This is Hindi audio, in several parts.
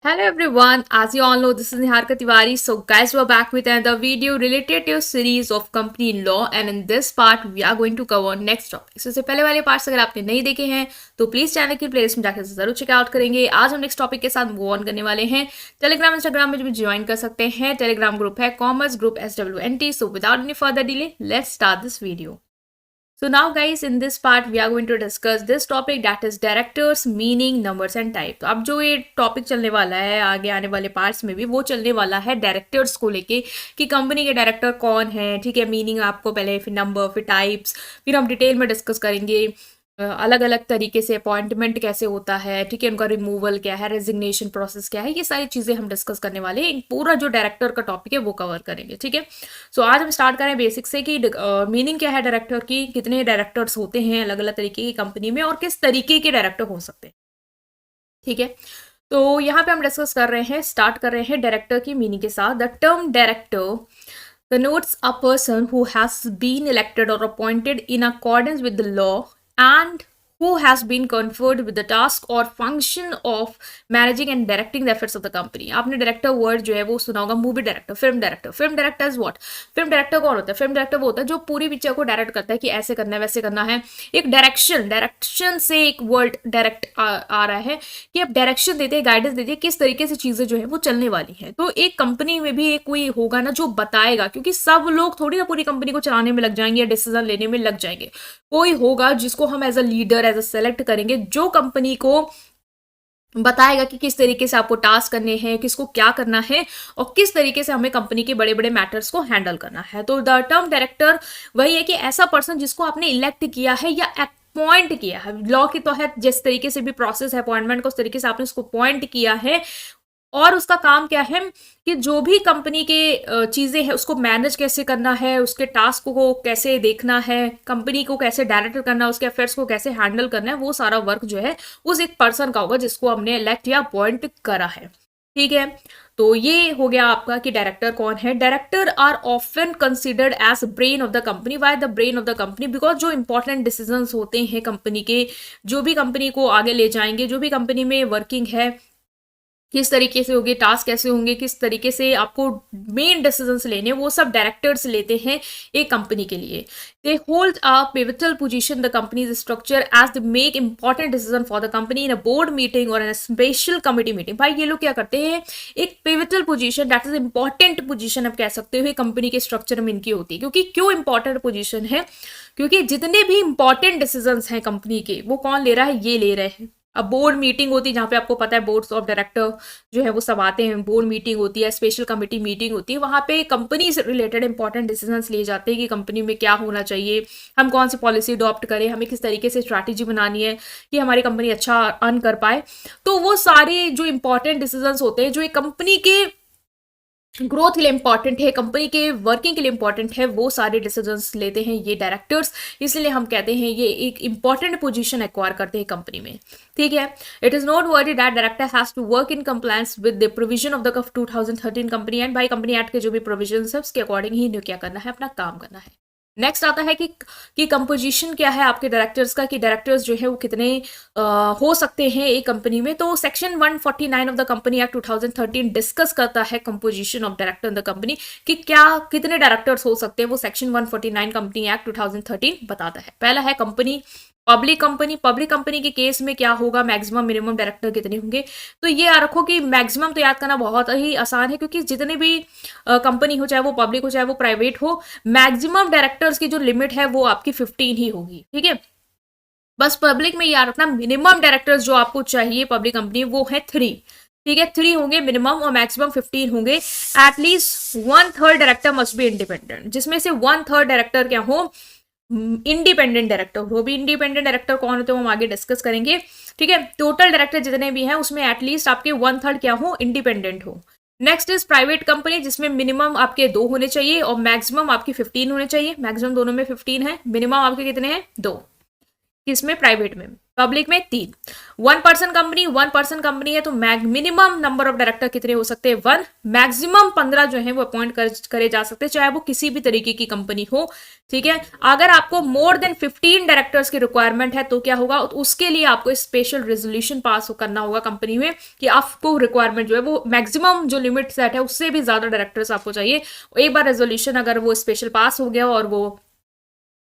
Hello everyone, as you all know, this is Niharika Tiwari. So guys, we're back with another video related to a series of company law, and in this part we are going to cover next topic. So इससे पहले वाले पार्ट्स अगर आपने नहीं देखे हैं तो प्लीज चैनल की प्लेलिस्ट में जाकर जरूर चेकआउट करेंगे। आज हम नेक्स्ट टॉपिक के साथ मूव ऑन करने वाले हैं। टेलीग्राम इंस्टाग्राम में भी ज्वाइन कर सकते हैं। टेलीग्राम ग्रुप है commerce group SWNT। So without any further delay let's start this video. So now guys, in this part we are going to discuss this topic, that is directors, meaning, numbers and type। तो अब जो ये टॉपिक चलने वाला है आगे आने वाले पार्ट्स में भी वो चलने वाला है डायरेक्टर्स को लेके कि कंपनी के डायरेक्टर कौन है, ठीक है। मीनिंग आपको पहले, फिर नंबर, फिर टाइप्स, फिर हम डिटेल में डिस्कस करेंगे अलग अलग तरीके से अपॉइंटमेंट कैसे होता है, ठीक है, उनका रिमूवल क्या है, रेजिग्नेशन प्रोसेस क्या है, ये सारी चीज़ें हम डिस्कस करने वाले हैं। पूरा जो डायरेक्टर का टॉपिक है वो कवर करेंगे, ठीक है। सो आज हम स्टार्ट करें बेसिक से कि मीनिंग क्या है डायरेक्टर की, कितने डायरेक्टर्स होते हैं अलग अलग तरीके की कंपनी में और किस तरीके के डायरेक्टर हो सकते हैं, ठीक है। तो यहाँ पे हम डिस्कस कर रहे हैं, स्टार्ट कर रहे हैं डायरेक्टर की मीनिंग के साथ। The term director connotes a person who has been elected or appointed in accordance with the law and who has been conferred with the task or function of managing and directing the affairs of the company। आपने डायरेक्टर वर्ड जो है वो सुना होगा, movie director, film director. Film director is what? Film director कौन होता है? फिल्म डायरेक्टर वो होता है जो पूरी पिक्चर को डायरेक्ट करता है कि ऐसे करना है, वैसे करना है। एक डायरेक्शन से एक वर्ड डायरेक्ट आ रहा है कि आप डायरेक्शन देते हैं, गाइडेंस देते हैं किस तरीके से चीजें जो है वो चलने वाली है। तो एक कंपनी में भी एक कोई होगा ना जो बताएगा, क्योंकि सब लोग थोड़ी ना पूरी कंपनी को चलाने में लग जाएंगे या डिसीजन लेने में लग जाएंगे। कोई होगा जिसको हम as a leader, as a select करेंगे, जो कंपनी को बताएगा कि किस तरीके से आपको टास्क करने हैं, किसको क्या करना है और किस तरीके से हमें कंपनी के बड़े बड़े मैटर्स को हैंडल करना है। तो द टर्म डायरेक्टर वही है कि ऐसा पर्सन जिसको आपने इलेक्ट किया है या अपॉइंट किया है। लॉ के तहत जिस तरीके से भी प्रोसेस है अपॉइंटमेंट का, उस तरीके से आपने उसको अपॉइंट किया है और उसका काम क्या है कि जो भी कंपनी के चीज़ें हैं उसको मैनेज कैसे करना है, उसके टास्क को कैसे देखना है, कंपनी को कैसे डायरेक्ट करना है, उसके अफेयर्स को कैसे हैंडल करना है, वो सारा वर्क जो है उस एक पर्सन का होगा जिसको हमने इलेक्ट या अपॉइंट करा है, ठीक है। तो ये हो गया आपका कि डायरेक्टर कौन है। Director are often considered as brain of the company. Why the brain of the company? Because जो इंपॉर्टेंट डिसीजंस होते हैं कंपनी के, जो भी कंपनी को आगे ले जाएंगे, जो भी कंपनी में वर्किंग है, किस तरीके से होंगे, टास्क कैसे होंगे, किस तरीके से आपको मेन डिसीजंस लेने, वो सब डायरेक्टर्स लेते हैं एक कंपनी के लिए। They hold a pivotal position the company's structure as the make important decision for the company in a board meeting और इन स्पेशल कमिटी मीटिंग। भाई ये लोग क्या करते हैं, एक pivotal position, that is important position आप कह सकते हो कंपनी के स्ट्रक्चर में इनकी होती है। क्योंकि क्यों इंपॉर्टेंट पोजीशन है? क्योंकि जितने भी इंपॉर्टेंट डिसीजन हैं कंपनी के, वो कौन ले रहा है? ये ले रहे हैं। अब बोर्ड मीटिंग होती है जहाँ पे आपको पता है बोर्ड्स ऑफ डायरेक्टर जो है वो सब आते हैं, बोर्ड मीटिंग होती है, स्पेशल कमेटी मीटिंग होती है, वहाँ पे कंपनी से रिलेटेड इंपॉर्टेंट डिसीजंस लिए जाते हैं कि कंपनी में क्या होना चाहिए, हम कौन सी पॉलिसी अडॉप्ट करें, हमें किस तरीके से स्ट्रैटेजी बनानी है कि हमारी कंपनी अच्छा अर्न कर पाए। तो वो सारे जो इंपॉर्टेंट डिसीजंस होते हैं जो एक कंपनी के ग्रोथ के लिए इंपॉर्टेंट है, कंपनी के वर्किंग के लिए इंपॉर्टेंट है, वो सारे डिसीजंस लेते हैं ये डायरेक्टर्स। इसलिए हम कहते हैं ये एक इंपॉर्टेंट पोजीशन एक्वायर करते हैं कंपनी में, ठीक है। It is not worthy that director has to work in compliance with the provision of the 2013 company and by company act के जो भी प्रोविजन है उसके अकॉर्डिंग ही क्या करना है, अपना काम करना है। नेक्स्ट आता है कि कंपोजिशन क्या है आपके डायरेक्टर्स का, कि डायरेक्टर्स जो है वो कितने हो सकते हैं एक कंपनी में। तो section 149 of the company act 2013 discuss करता है composition of director in the company कि क्या कितने डायरेक्टर्स हो सकते हैं, वो सेक्शन 149 कंपनी एक्ट 2013 बताता है। पहला है कंपनी, पब्लिक कंपनी के केस में क्या होगा, मैक्सिमम मिनिमम डायरेक्टर कितने होंगे। तो ये याद रखो कि मैक्सिमम तो याद करना बहुत ही आसान है, क्योंकि जितने भी कंपनी हो, चाहे वो पब्लिक हो चाहे वो प्राइवेट हो, मैक्सिमम डायरेक्टर्स की जो लिमिट है वो आपकी 15 ही होगी, ठीक है। बस पब्लिक में याद रखना मिनिमम डायरेक्टर्स जो आपको चाहिए पब्लिक कंपनी वो है 3, ठीक है। 3 होंगे मिनिमम और मैक्सिमम 15 होंगे। At least 1/3 director must be independent, जिसमें से 1/3 डायरेक्टर क्या हो, इंडिपेंडेंट डायरेक्टर हो। भी इंडिपेंडेंट डायरेक्टर कौन होते हैं हम आगे डिस्कस करेंगे, ठीक है। टोटल डायरेक्टर जितने भी हैं उसमें एटलीस्ट आपके 1/3 क्या हो, इंडिपेंडेंट हो। नेक्स्ट इज प्राइवेट कंपनी, जिसमें मिनिमम आपके 2 होने चाहिए और मैक्सिमम आपके 15 होने चाहिए। मैक्सिमम दोनों में 15 है, मिनिमम आपके कितने हैं, 2। किसमें? प्राइवेट में। पब्लिक में 3। 1 पर्सन कंपनी है तो मिनिमम नंबर ऑफ डायरेक्टर कितने हो सकते हैं? 1। मैक्सिमम 15 जो है वो अपॉइंट करे जा सकते हैं, चाहे वो किसी भी तरीके की कंपनी हो। ठीक है, अगर आपको मोर देन 15 डायरेक्टर्स की रिक्वायरमेंट है तो क्या होगा? तो उसके लिए आपको स्पेशल रेजोल्यूशन पास करना होगा कंपनी में कि आपको रिक्वायरमेंट जो है वो मैक्सिमम जो लिमिट सेट है उससे भी ज्यादा डायरेक्टर्स आपको चाहिए। एक बार रेजोल्यूशन अगर वो स्पेशल पास हो गया और वो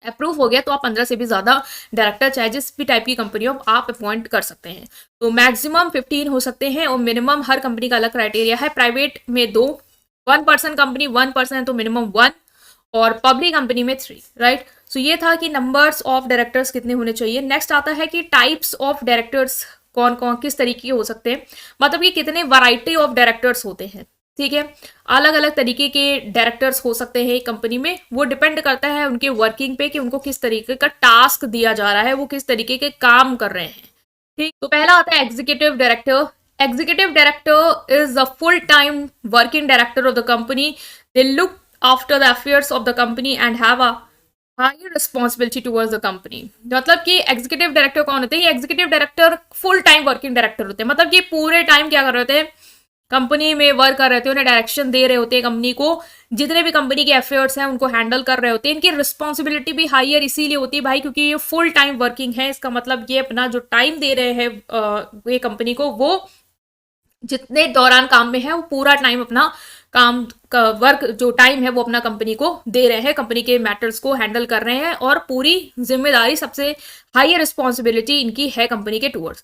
अप्रूव हो गया तो आप 15 से भी ज्यादा डायरेक्टर चाहे जिस भी टाइप की कंपनी हो आप अपॉइंट कर सकते हैं। तो मैक्सिमम 15 हो सकते हैं और मिनिमम हर कंपनी का अलग क्राइटेरिया है। प्राइवेट में 2, 1 पर्सन कंपनी 1 पर्सन है तो मिनिमम 1, और पब्लिक कंपनी में 3, राइट। सो ये था कि नंबर्स ऑफ डायरेक्टर्स कितने होने चाहिए। नेक्स्ट आता है कि टाइप्स ऑफ डायरेक्टर्स कौन कौन किस तरीके के हो सकते हैं, मतलब कि कितने वैरायटी ऑफ डायरेक्टर्स होते हैं। ठीक है, अलग अलग तरीके के डायरेक्टर्स हो सकते हैं कंपनी में, वो डिपेंड करता है उनके वर्किंग पे कि उनको किस तरीके का टास्क दिया जा रहा है, वो किस तरीके के काम कर रहे हैं। ठीक, तो पहला आता है executive director. Executive director is the full time working director of the company. They look after the affairs of the company and have a higher responsibility towards the company. मतलब कि एग्जीक्यूटिव डायरेक्टर कौन होते हैं? ये executive director full time working director होते हैं, मतलब ये पूरे टाइम क्या कर रहे होते हैं? कंपनी में वर्क कर रहे थे, उन्हें डायरेक्शन दे रहे होते हैं कंपनी को, जितने भी कंपनी के अफेयर्स हैं उनको हैंडल कर रहे होते हैं। इनकी रिस्पॉन्सिबिलिटी भी हायर इसीलिए होती है भाई क्योंकि ये फुल टाइम वर्किंग है। इसका मतलब ये अपना जो टाइम दे रहे हैं ये कंपनी को, वो जितने दौरान काम में है वो पूरा टाइम अपना काम का वर्क जो टाइम है वो अपना कंपनी को दे रहे हैं, कंपनी के मैटर्स को हैंडल कर रहे हैं और पूरी जिम्मेदारी सबसे हायर रिस्पॉन्सिबिलिटी इनकी है कंपनी के towards.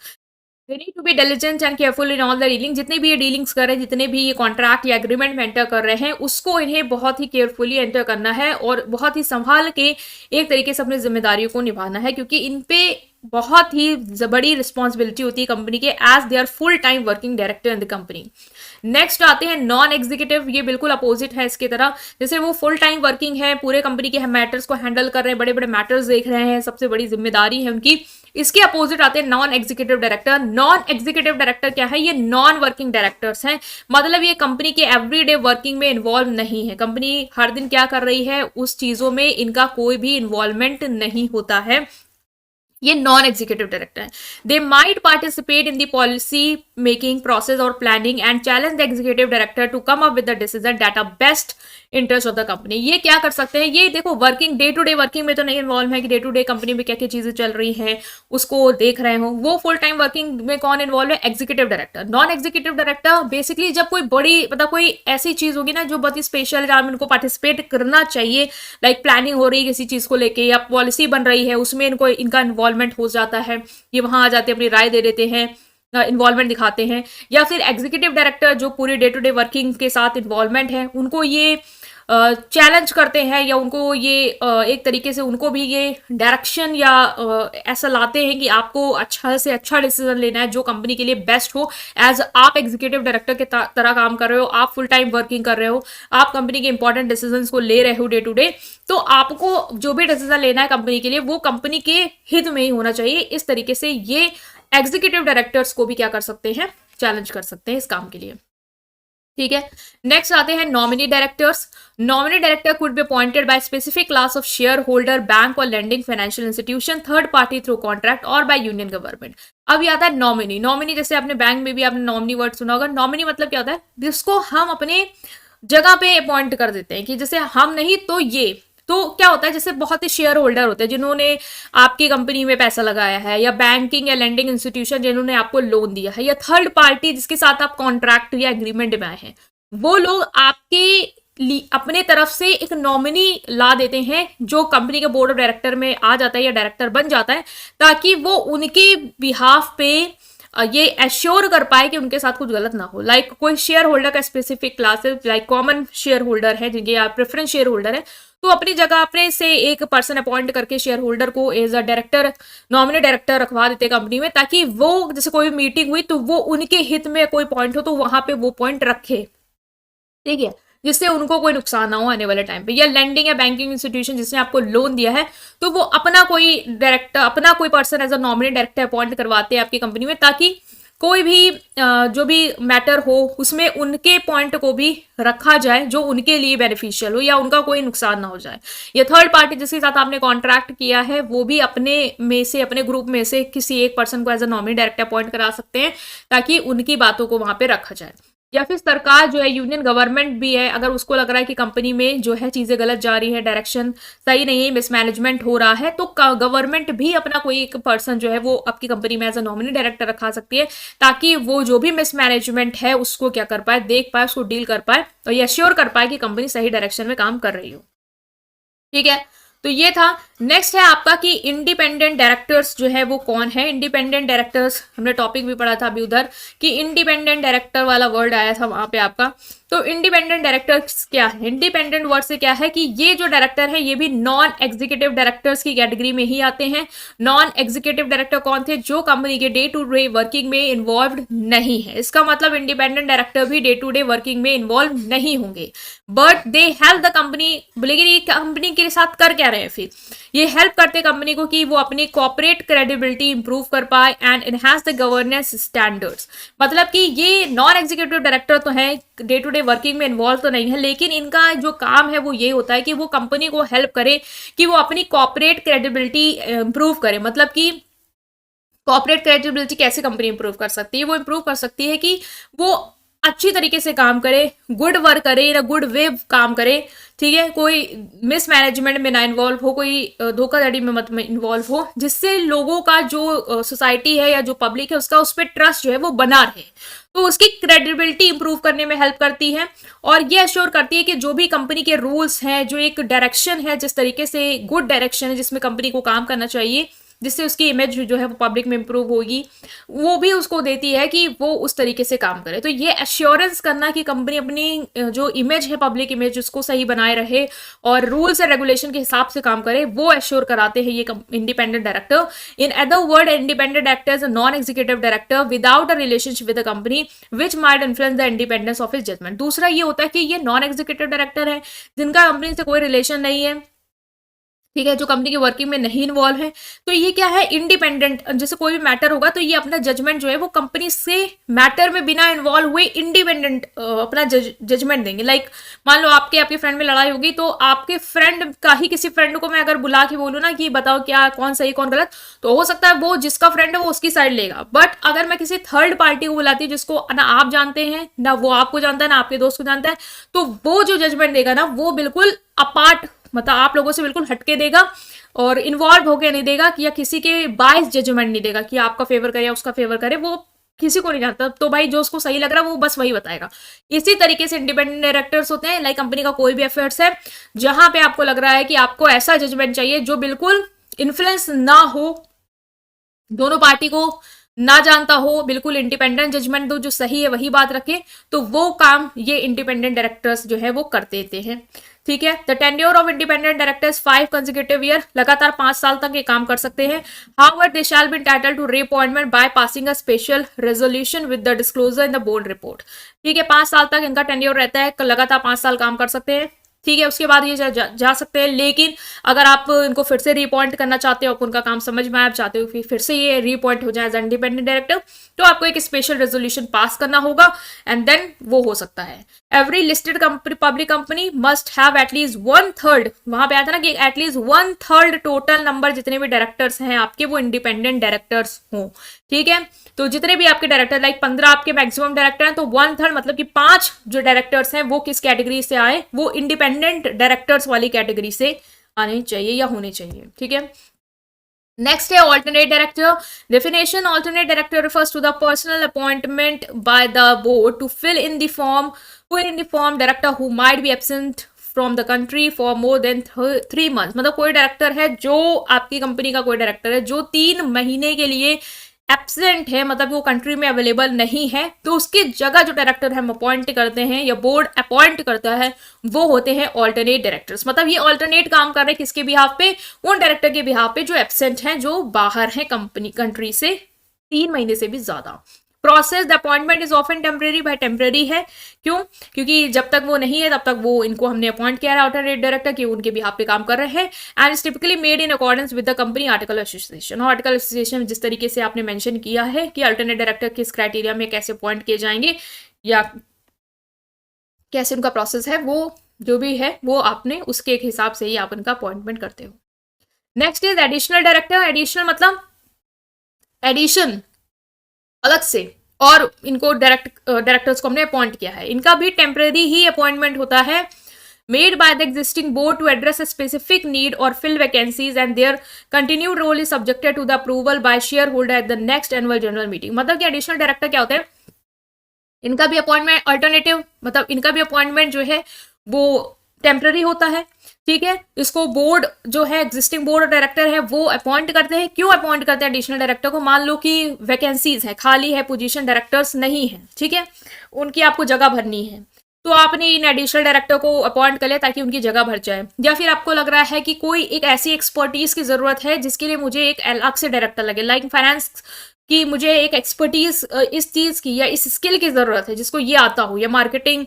They need to be diligent and careful in all the dealing। जितने भी ये डीलिंग्स कर रहे हैं, जितने भी ये कॉन्ट्रैक्ट या एग्रीमेंट में एंटर कर रहे हैं, उसको इन्हें बहुत ही केयरफुली एंटर करना है और बहुत ही संभाल के एक तरीके से अपनी जिम्मेदारियों को निभाना है क्योंकि इन पे बहुत ही बड़ी रिस्पॉन्सिबिलिटी होती है कंपनी के, as they are full time working director in the company. Next आते हैं नॉन एग्जीक्यूटिव। ये बिल्कुल अपोजिट है इसके तरह, जैसे वो फुल टाइम वर्किंग है, पूरे कंपनी के मैटर्स को हैंडल कर रहे हैं, बड़े बड़े मैटर्स देख रहे हैं, सबसे बड़ी जिम्मेदारी है उनकी। इसके अपोजिट आते हैं non executive director. Non executive director क्या है? ये नॉन वर्किंग डायरेक्टर्स हैं, मतलब ये कंपनी के एवरीडे वर्किंग में इन्वॉल्व नहीं है। कंपनी हर दिन क्या कर रही है उस चीजों में इनका कोई भी इन्वॉल्वमेंट नहीं होता है। ये नॉन एग्जीक्यूटिव डायरेक्टर है। They might participate in the policy making process और planning and challenge the executive director to come up with the decision that are best interest of the company. ये क्या कर सकते हैं? ये देखो working day to day working में तो नहीं इन्वॉल्व है कि डे टू डे कंपनी में क्या क्या चीजें चल रही हैं उसको देख रहे हो। वो फुल टाइम वर्किंग में कौन इन्वॉल्व है? Executive director. Non executive director basically जब कोई बड़ी मतलब कोई ऐसी चीज होगी ना जो बहुत ही स्पेशल जहाँ इनको पार्टिसिपेट करना चाहिए, लाइक प्लानिंग हो रही है किसी चीज को लेके या पॉलिसी बन रही है, उसमें इनको इनका इन्वॉल्वमेंट हो जाता है, ये वहां आ जाते हैं, अपनी राय दे देते हैं, इन्वॉल्वमेंट दिखाते हैं। या फिर एग्जीक्यूटिव डायरेक्टर जो पूरी डे टू डे वर्किंग के साथ इन्वॉल्वमेंट है, उनको ये चैलेंज करते हैं या उनको ये एक तरीके से उनको भी ये डायरेक्शन या ऐसा लाते हैं कि आपको अच्छा से अच्छा डिसीजन लेना है जो कंपनी के लिए बेस्ट हो। एज आप एग्जीक्यूटिव डायरेक्टर के तरह काम कर रहे हो, आप फुल टाइम वर्किंग कर रहे हो, आप कंपनी के इंपॉर्टेंट डिसीजन को ले रहे हो डे टू डे, तो आपको जो भी डिसीजन लेना है कंपनी के लिए वो कंपनी के हित में ही होना चाहिए। इस तरीके से ये एग्जीक्यूटिव डायरेक्टर्स को भी क्या कर सकते हैं? चैलेंज कर सकते हैं इस काम के लिए। ठीक है, नेक्स्ट आते हैं nominee directors. Nominee director could be appointed by specific class of share holder, bank और lending financial institution, third party through contract और बाय यूनियन गवर्नमेंट। अब ये आता है नॉमिनी। नॉमिनी जैसे आपने बैंक में भी आपने नॉमिनी वर्ड सुना होगा। नॉमिनी मतलब क्या होता है? जिसको हम अपने जगह पे अपॉइंट कर देते हैं कि जैसे हम नहीं तो ये, तो क्या होता है जैसे बहुत ही शेयर होल्डर होते हैं जिन्होंने आपकी कंपनी में पैसा लगाया है, या बैंकिंग या लेंडिंग इंस्टीट्यूशन जिन्होंने आपको लोन दिया है, या थर्ड पार्टी जिसके साथ आप कॉन्ट्रैक्ट या एग्रीमेंट में आए हैं, वो लोग आपके अपने तरफ से एक नॉमिनी ला देते हैं जो कंपनी के बोर्ड ऑफ डायरेक्टर में आ जाता है या डायरेक्टर बन जाता है, ताकि वो उनके बिहाफ पे ये एश्योर कर पाए कि उनके साथ कुछ गलत ना हो। लाइक कोई शेयर होल्डर का स्पेसिफिक क्लास है, लाइक कॉमन शेयर होल्डर है जिनके आप प्रेफरेंस शेयर होल्डर है, तो अपनी जगह अपने से एक पर्सन अपॉइंट करके शेयर होल्डर को as a director, nominee director रखवा देते कंपनी में, ताकि वो जैसे कोई मीटिंग हुई तो वो उनके हित में कोई पॉइंट हो तो वहां पे वो पॉइंट रखे। ठीक है, जिससे उनको कोई नुकसान ना हो आने वाले टाइम पे। या लेंडिंग या बैंकिंग इंस्टीट्यूशन जिसने आपको लोन दिया है, तो वो अपना कोई डायरेक्टर, अपना कोई person as a nominee director appoint करवाते हैं आपकी कंपनी में, ताकि कोई भी जो भी मैटर हो उसमें उनके पॉइंट को भी रखा जाए जो उनके लिए बेनिफिशियल हो या उनका कोई नुकसान ना हो जाए। ये थर्ड पार्टी जिसके साथ आपने कॉन्ट्रैक्ट किया है वो भी अपने में से, अपने ग्रुप में से किसी एक पर्सन को as a nominee director appoint करा सकते हैं ताकि उनकी बातों को वहां पे रखा जाए। या फिर सरकार जो है, यूनियन गवर्नमेंट भी है, अगर उसको लग रहा है कि कंपनी में जो है चीजें गलत जा रही है, डायरेक्शन सही नहीं है, मिसमैनेजमेंट हो रहा है, तो गवर्नमेंट भी अपना कोई एक पर्सन जो है वो आपकी कंपनी में एज अ नॉमिनी डायरेक्टर रखा सकती है ताकि वो जो भी मिसमैनेजमेंट है उसको क्या कर पाए, देख पाए, उसको डील कर पाए और ये अश्योर कर पाए कि कंपनी सही डायरेक्शन में काम कर रही हो। ठीक है, तो ये था। नेक्स्ट है आपका कि इंडिपेंडेंट डायरेक्टर्स जो है वो कौन है। इंडिपेंडेंट डायरेक्टर्स हमने टॉपिक भी पढ़ा था अभी उधर कि इंडिपेंडेंट डायरेक्टर वाला वर्ड आया था वहां पे आपका। तो इंडिपेंडेंट डायरेक्टर्स क्या है? इंडिपेंडेंट वर्ड से क्या है कि ये जो डायरेक्टर है ये भी नॉन एग्जीक्यूटिव डायरेक्टर्स की कैटेगरी में ही आते हैं। नॉन एग्जीक्यूटिव डायरेक्टर कौन थे? जो कंपनी के डे टू डे वर्किंग में इन्वॉल्व नहीं है। इसका मतलब इंडिपेंडेंट डायरेक्टर भी डे टू डे वर्किंग में इन्वॉल्व नहीं होंगे, but they help the company. लेकिन ये कंपनी के साथ कर क्या रहे हैं फिर? ये हेल्प करते कंपनी को कि वो अपनी कॉर्पोरेट क्रेडिबिलिटी इंप्रूव कर पाए and enhance the governance standards. मतलब कि ये नॉन एग्जीक्यूटिव डायरेक्टर तो है, डे टू डे वर्किंग में इन्वॉल्व तो नहीं है, लेकिन इनका जो काम है वो ये होता है कि वो कंपनी को हेल्प करे कि वो अपनी कॉर्पोरेट क्रेडिबिलिटी इंप्रूव करे। मतलब कि कॉर्पोरेट क्रेडिबिलिटी कैसे कंपनी इंप्रूव कर सकती है? वो इंप्रूव कर सकती है कि वो अच्छी तरीके से काम करे, गुड वर्क करे, या गुड वे काम करे। ठीक है, कोई मिसमैनेजमेंट में ना इन्वॉल्व हो, कोई धोखाधड़ी में मत इन्वॉल्व हो, जिससे लोगों का जो सोसाइटी है या जो पब्लिक है उसका उस पर ट्रस्ट जो है वो बना रहे। तो उसकी क्रेडिबिलिटी इंप्रूव करने में हेल्प करती है और ये अश्योर करती है कि जो भी कंपनी के रूल्स हैं, जो एक डायरेक्शन है, जिस तरीके से गुड डायरेक्शन है जिसमें कंपनी को काम करना चाहिए, जिससे उसकी इमेज जो है वो पब्लिक में इंप्रूव होगी, वो भी उसको देती है कि वो उस तरीके से काम करे। तो ये एश्योरेंस करना कि कंपनी अपनी जो इमेज है, पब्लिक इमेज, उसको सही बनाए रहे और रूल्स एंड रेगुलेशन के हिसाब से काम करे, वो एश्योर कराते हैं ये independent director. In other word, independent director is a non executive director without a relationship with the company which might influence the independence of his judgement. दूसरा ये होता है कि ये नॉन एग्जीक्यूटिव डायरेक्टर है जिनका कंपनी से कोई रिलेशन नहीं है, ठीक है, जो कंपनी की वर्किंग में नहीं इन्वॉल्व है। तो ये क्या है? इंडिपेंडेंट। जैसे कोई भी मैटर होगा तो ये अपना जजमेंट जो है वो कंपनी से मैटर में बिना इन्वॉल्व हुए इंडिपेंडेंट अपना जजमेंट देंगे। लाइक मान लो आपके फ्रेंड में लड़ाई होगी, तो आपके फ्रेंड का ही किसी फ्रेंड को मैं अगर बुला के बोलूँ ना कि बताओ क्या, कौन सही कौन गलत, तो हो सकता है वो जिसका फ्रेंड है वो उसकी साइड लेगा। बट अगर मैं किसी थर्ड पार्टी को बुलाती हूँ जिसको ना आप जानते हैं, ना वो आपको जानता है, ना आपके दोस्त को जानता है, तो वो जो जजमेंट देगा ना वो बिल्कुल अपार्ट, मतलब आप लोगों से बिल्कुल हटके देगा और इन्वॉल्व होके नहीं देगा कि या किसी के बायस जजमेंट नहीं देगा कि आपका फेवर करे या उसका फेवर करे, वो किसी को नहीं जानता। तो भाई जो उसको सही लग रहा है वो बस वही बताएगा। इसी तरीके से इंडिपेंडेंट डायरेक्टर्स होते हैं। लाइक कंपनी का कोई भी अफेयर्स है जहां पे आपको लग रहा है कि आपको ऐसा जजमेंट चाहिए जो बिल्कुल इन्फ्लुएंस ना हो, दोनों पार्टी को ना जानता हो, बिल्कुल इंडिपेंडेंट जजमेंट दो, जो सही है वही बात रखे, तो वो काम ये इंडिपेंडेंट डायरेक्टर्स जो है वो कर देते हैं। ठीक है, the tenure of independent directors 5 consecutive year, लगातार 5 साल तक ये काम कर सकते हैं। However they shall be entitled to reappointment by passing a special resolution with the disclosure in the board report. ठीक है, 5 साल तक इनका टेन्योर रहता है, लगातार 5 साल काम कर सकते हैं। ठीक है, उसके बाद ये जा सकते हैं। लेकिन अगर आप इनको फिर से रीअपॉइंट करना चाहते हो, उनका काम समझ में आप चाहते हो फिर से ये रीअपॉइंट हो जाए एज इंडिपेंडेंट डायरेक्टर, तो आपको एक स्पेशल रेजोल्यूशन पास करना होगा एंड देन वो हो सकता है। Every listed company, public company must have at least 1/3, वहां पे आता ना कि एटलीस्ट 1/3 टोटल नंबर जितने भी डायरेक्टर्स हैं आपके वो इंडिपेंडेंट डायरेक्टर्स हों। ठीक है, तो जितने भी आपके डायरेक्टर, लाइक 15 आपके मैक्सिमम डायरेक्टर हैं, तो 1/3 मतलब कि 5 जो डायरेक्टर्स हैं वो किस कैटेगरी से आए? वो इंडिपेंडेंट डायरेक्टर्स वाली कैटेगरी से आने चाहिए या होने चाहिए। ठीक है, नेक्स्ट है alternate director definition. Alternate director refers to the personal appointment by the board to fill in the form director who might be absent from the country for more than 3 months। मतलब कोई डायरेक्टर है, जो आपकी कंपनी का कोई डायरेक्टर है जो 3 महीने के लिए एब्सेंट है, मतलब वो कंट्री में अवेलेबल नहीं है, तो उसकी जगह जो डायरेक्टर हम अपॉइंट करते हैं या बोर्ड अपॉइंट करता है वो होते हैं ऑल्टरनेट डायरेक्टर्स। मतलब ये ऑल्टरनेट काम कर रहे हैं किसके बिहाफ पे? उन डायरेक्टर के बिहाफ पे जो एब्सेंट हैं, जो बाहर हैं कंट्री से 3 महीने से भी ज्यादा। Process the appointment is often temporary, भाई टेम्परेरी है, क्यों? क्योंकि जब तक वो नहीं है तब तक वो इनको हमने अपॉइंट किया है अल्टरनेट डायरेक्टर की उनके बिहाफ पे काम कर रहे हैं, and is typically made in accordance with the company article association. और आर्टिकल एसोसिएशन में जिस तरीके से आपने मेंशन किया है कि अल्टरनेट डायरेक्टर किस क्राइटेरिया में कैसे अपॉइंट किए जाएंगे या कैसे उनका प्रोसेस है, वो जो भी है वो आपने उसके एक हिसाब से ही आप उनका अपॉइंटमेंट करते हो। Next is additional director. Additional मतलब एडिशन अलग से, और इनको डायरेक्टर्स को हमने अपॉइंट किया है, इनका भी टेम्परेरी ही अपॉइंटमेंट होता है, made by the existing board to address a specific need or fill vacancies, and their continued role is subjected to the approval by shareholder at the next annual general meeting। मतलब कि एडिशनल डायरेक्टर क्या होते हैं, इनका भी अपॉइंटमेंट अल्टरनेटिव, मतलब इनका भी अपॉइंटमेंट जो है वो टेम्पररी होता है, ठीक है। इसको बोर्ड जो है एग्जिस्टिंग बोर्ड डायरेक्टर है वो अपॉइंट करते हैं। क्यों अपॉइंट करते हैं एडिशनल डायरेक्टर को? मान लो कि वैकेंसीज है, खाली है पोजीशन, डायरेक्टर्स नहीं है, ठीक है, उनकी आपको जगह भरनी है, तो आपने इन एडिशनल डायरेक्टर को अपॉइंट कर लिया ताकि उनकी जगह भर जाए। या फिर आपको लग रहा है कि कोई एक ऐसी एक्सपर्टीज की जरूरत है जिसके लिए मुझे एक अलग से डायरेक्टर लगे, लाइक फाइनेंस की मुझे एक एक्सपर्टीज इस चीज की या इस स्किल की जरूरत है जिसको ये आता हो, या मार्केटिंग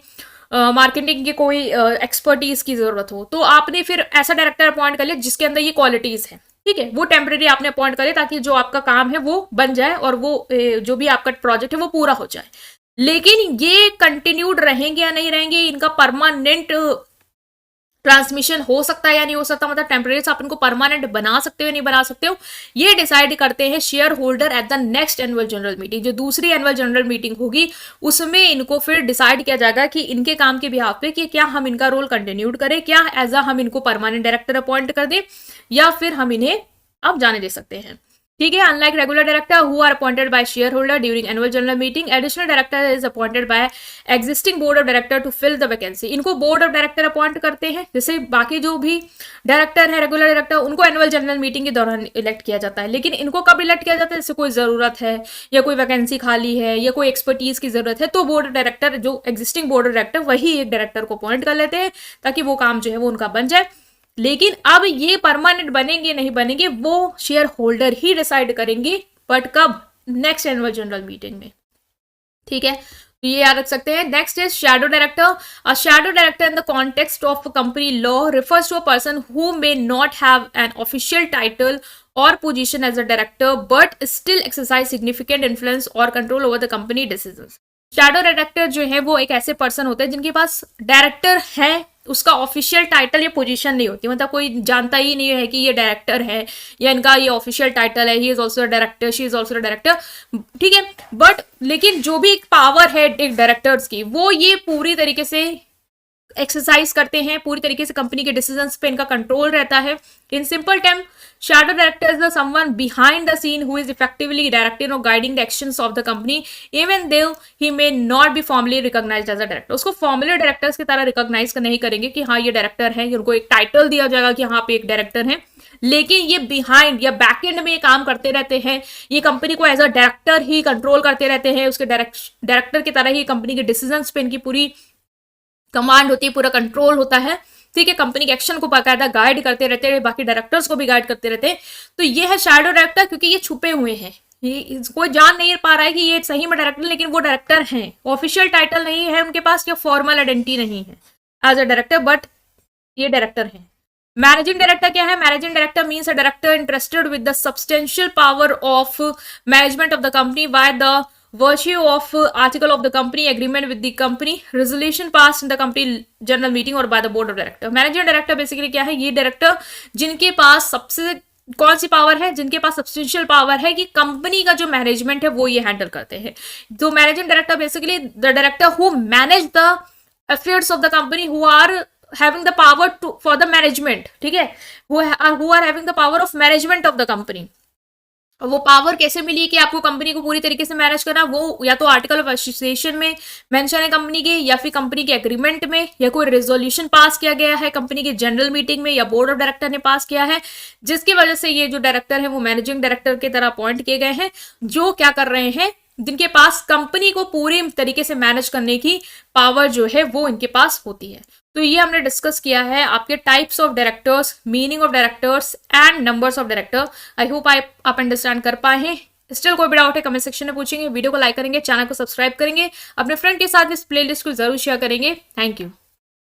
की कोई एक्सपर्टीज की जरूरत हो, तो आपने फिर ऐसा डायरेक्टर अपॉइंट कर लिया जिसके अंदर ये क्वालिटीज है, ठीक है, वो टेम्परेरी आपने अपॉइंट कर लिया ताकि जो आपका काम है वो बन जाए और वो जो भी आपका प्रोजेक्ट है वो पूरा हो जाए। लेकिन ये कंटिन्यूड रहेंगे या नहीं रहेंगे, इनका परमानेंट ट्रांसमिशन हो सकता है या नहीं हो सकता, मतलब टेम्परेरी आप इनको परमानेंट बना सकते हो या नहीं बना सकते हो, ये डिसाइड करते हैं share holder at the next annual general meeting. जो दूसरी एनुअल जनरल मीटिंग होगी उसमें इनको फिर डिसाइड किया जाएगा कि इनके काम के बिहाफ पे कि क्या हम इनका रोल कंटिन्यूड करें, क्या एज हम इनको परमानेंट डायरेक्टर अपॉइंट कर दें, या फिर हम इन्हें अब जाने दे सकते हैं, ठीक है। Unlike regular director who are appointed by shareholder during annual general meeting, additional director is appointed by existing board of director to fill the vacancy. इनको बोर्ड ऑफ डायरेक्टर अपॉइंट करते हैं, जैसे बाकी जो भी डायरेक्टर है रेगुलर डायरेक्टर उनको एनुअल जनरल मीटिंग के दौरान इलेक्ट किया जाता है। लेकिन इनको कब इलेक्ट किया जाता है? जैसे कोई जरूरत है या कोई वैकेंसी खाली है या कोई एक्सपर्टीज की जरूरत है, तो बोर्ड ऑफ डायरेक्टर जो एग्जिस्टिंग बोर्ड ऑफ डायरेक्टर वही एक डायरेक्टर को अपॉइंट कर लेते हैं ताकि वो काम जो है वो उनका बन जाए। लेकिन अब ये परमानेंट बनेंगे नहीं बनेंगे वो शेयर होल्डर ही डिसाइड करेंगे, बट कब? नेक्स्ट एनुअल जनरल मीटिंग में, ठीक है, तो ये याद रख सकते हैं। Next is shadow director. A shadow director in the context of company law refers to a person who may not have an official title और position as a director but still exercise significant influence और control over the company decisions. Shadow director जो है वो एक ऐसे पर्सन होते हैं जिनके पास डायरेक्टर है, उसका ऑफिशियल टाइटल या पोजीशन नहीं होती, मतलब कोई जानता ही नहीं है कि ये डायरेक्टर है या इनका ये ऑफिशियल टाइटल है, he is also director, she is also director, ठीक है। बट लेकिन जो भी एक पावर है एक डायरेक्टर्स की वो ये पूरी तरीके से एक्सरसाइज करते हैं, पूरी तरीके से कंपनी के डिसीजंस पे इनका कंट्रोल रहता है। In simple term shadow director is the someone behind the scene who is effectively directing और guiding the actions of the company even though he may not be formally recognized as a director. उसको फॉर्मली डायरेक्टर्स की तरह रिकॉग्नाइज नहीं करेंगे कि हाँ ये डायरेक्टर है, उनको एक टाइटल दिया जाएगा कि हाँ पे एक डायरेक्टर है, लेकिन ये बिहाइंड या बैक एंड में ये काम करते रहते हैं, ये कंपनी को एज अ डायरेक्टर ही कंट्रोल करते रहते हैं, उसके डायरेक्टर की तरह ही कंपनी के डिसीजंस पे इनकी पूरी कमांड होती है, पूरा कंट्रोल होता है, ठीक है। कंपनी के एक्शन को बाकायदा गाइड करते रहते हैं, बाकी डायरेक्टर्स को भी गाइड करते रहते हैं। तो ये है शैडो डायरेक्टर, क्योंकि ये छुपे हुए हैं, ये कोई जान नहीं पा रहा है कि ये सही में डायरेक्टर, लेकिन वो डायरेक्टर हैं, ऑफिशियल टाइटल नहीं है उनके पास या फॉर्मल आइडेंटिटी नहीं है एज अ डायरेक्टर, बट ये डायरेक्टर हैं। मैनेजिंग डायरेक्टर क्या है? Managing director means a director interested with the substantial power of management of the company by the virtue of article of the company, agreement with the company, resolution passed in the company general meeting or by the board of director। Managing director basically क्या है? ये डायरेक्टर जिनके पास सबसे कौन सी पावर है? जिनके पास सब्सटेंशियल पावर है कि कंपनी का जो मैनेजमेंट है वो ये हैंडल करते हैं। तो managing director basically the director who manage the affairs of the company, who are having the power to for the management, ठीक है, who are having the power of management of the company। वो पावर कैसे मिली कि आपको कंपनी को पूरी तरीके से मैनेज करना? वो या तो आर्टिकल ऑफ एसोसिएशन में मेंशन है कंपनी के, या फिर कंपनी के एग्रीमेंट में, या कोई रेजोल्यूशन पास किया गया है कंपनी के जनरल मीटिंग में या बोर्ड ऑफ डायरेक्टर ने पास किया है, जिसकी वजह से ये जो डायरेक्टर है वो मैनेजिंग डायरेक्टर की तरह अपॉइंट किए गए हैं, जो क्या कर रहे हैं, जिनके पास कंपनी को पूरी तरीके से मैनेज करने की पावर जो है वो इनके पास होती है। तो ये हमने डिस्कस किया है आपके types of directors, meaning of directors and numbers of director. I hope आप अंडरस्टैंड कर पाए हैं स्टिल कोई भी डाउट है कमेंट सेक्शन में पूछेंगे, वीडियो को लाइक करेंगे, चैनल को सब्सक्राइब करेंगे, अपने फ्रेंड के साथ इस प्लेलिस्ट को जरूर शेयर करेंगे। Thank you.